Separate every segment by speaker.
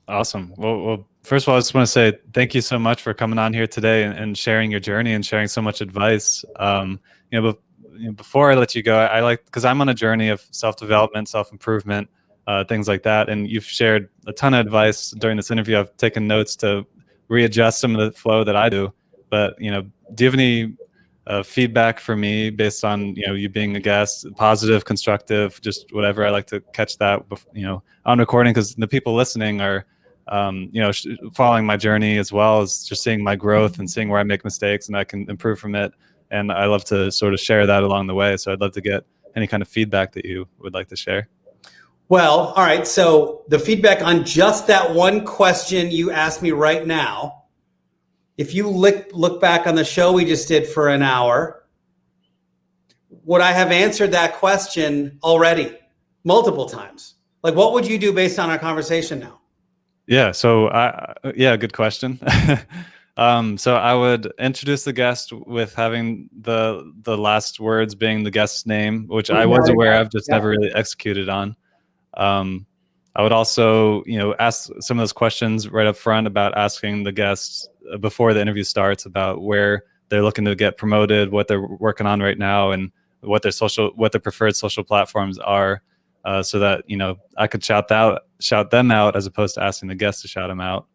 Speaker 1: Awesome. Well, first of all, I just want to say thank you so much for coming on here today and sharing your journey and sharing so much advice. Before I let you go, I like, because I'm on a journey of self-development, self-improvement, things like that. And you've shared a ton of advice during this interview. I've taken notes to readjust some of the flow that I do. But, do you have any feedback for me based on, you being a guest, positive, constructive, just whatever? I like to catch that, on recording, because the people listening are, following my journey as well as just seeing my growth and seeing where I make mistakes and I can improve from it. And I love to sort of share that along the way. So I'd love to get any kind of feedback that you would like to share.
Speaker 2: Well, all right. So the feedback on just that one question you asked me right now, if you look back on the show we just did for an hour, would I have answered that question already multiple times? Like, what would you do based on our conversation now?
Speaker 1: Yeah. So good question. So I would introduce the guest with having the last words being the guest's name, which I was aware of, just never really executed on. I would also, ask some of those questions right up front about asking the guests before the interview starts about where they're looking to get promoted, what they're working on right now, and what their preferred social platforms are. So that, I could shout them out as opposed to asking the guests to shout them out.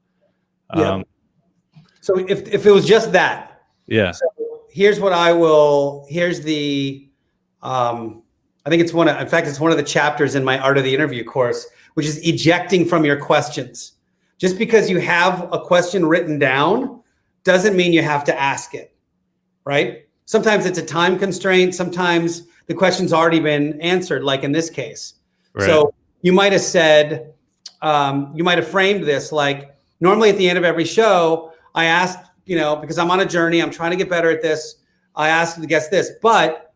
Speaker 2: So if it was just that, So here's the, I think it's it's one of the chapters in my Art of the Interview course, which is ejecting from your questions. Just because you have a question written down doesn't mean you have to ask it, right? Sometimes it's a time constraint. Sometimes the question's already been answered, like in this case. Right. So you might have said, you might have framed this like, normally at the end of every show, I ask, because I'm on a journey, I'm trying to get better at this, I ask the guest this, but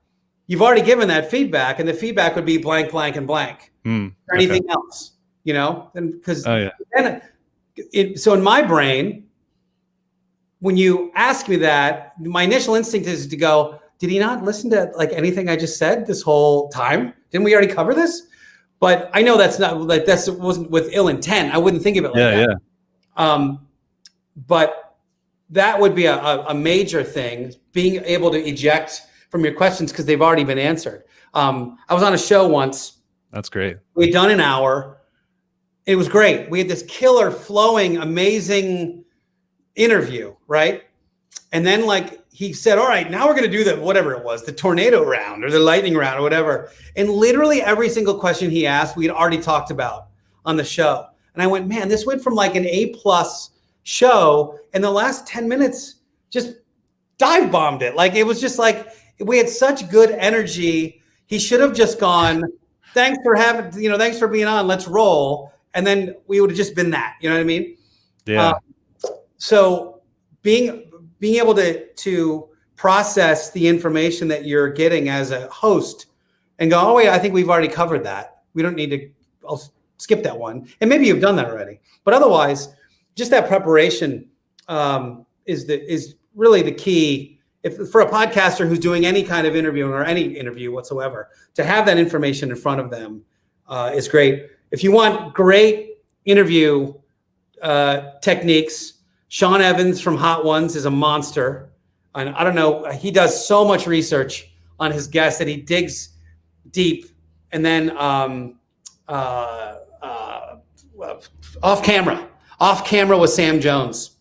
Speaker 2: you've already given that feedback, and the feedback would be blank, blank, and blank, or anything else, and because so in my brain, when you ask me that, my initial instinct is to go, did he not listen to like anything I just said this whole time? Didn't we already cover this? But I know that's not like wasn't with ill intent. I wouldn't think of it like that. Yeah. But that would be a major thing, being able to eject from your questions because they've already been answered. I was on a show once.
Speaker 1: That's great.
Speaker 2: We'd done an hour. It was great. We had this killer, flowing, amazing interview, right? And then he said, all right, now we're going to do whatever it was, the tornado round or the lightning round or whatever. And literally every single question he asked, we had already talked about on the show. And I went, man, this went from like an A+ show, and the last 10 minutes just dive bombed it. Like, it was just like, we had such good energy. He should have just gone, thanks for being on, let's roll. And then we would have just been that, you know what I mean?
Speaker 1: Yeah.
Speaker 2: So being able to process the information that you're getting as a host and go, oh wait, I think we've already covered that. We don't need to, I'll skip that one. And maybe you've done that already, but otherwise just that preparation is really the key. If for a podcaster who's doing any kind of interviewing or any interview whatsoever, to have that information in front of them is great. If you want great interview techniques, Sean Evans from Hot Ones is a monster. And I don't know, he does so much research on his guests that he digs deep. And then off camera with Sam Jones.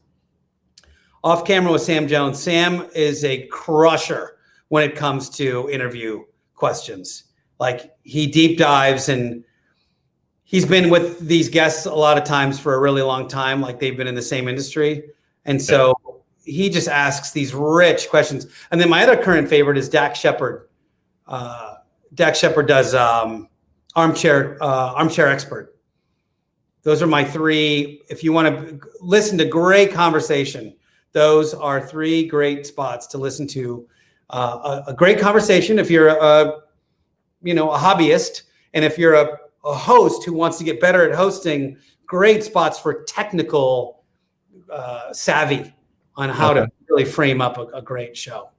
Speaker 2: Sam is a crusher when it comes to interview questions. Like, he deep dives, and he's been with these guests a lot of times for a really long time. Like, they've been in the same industry. And so he just asks these rich questions. And then my other current favorite is Dax Shepard. Dax Shepard does Armchair Expert. Those are my three. If you want to listen to great conversation, those are three great spots to listen to a great conversation. If you're a hobbyist, and if you're a host who wants to get better at hosting, great spots for technical savvy on how to really frame up a great show.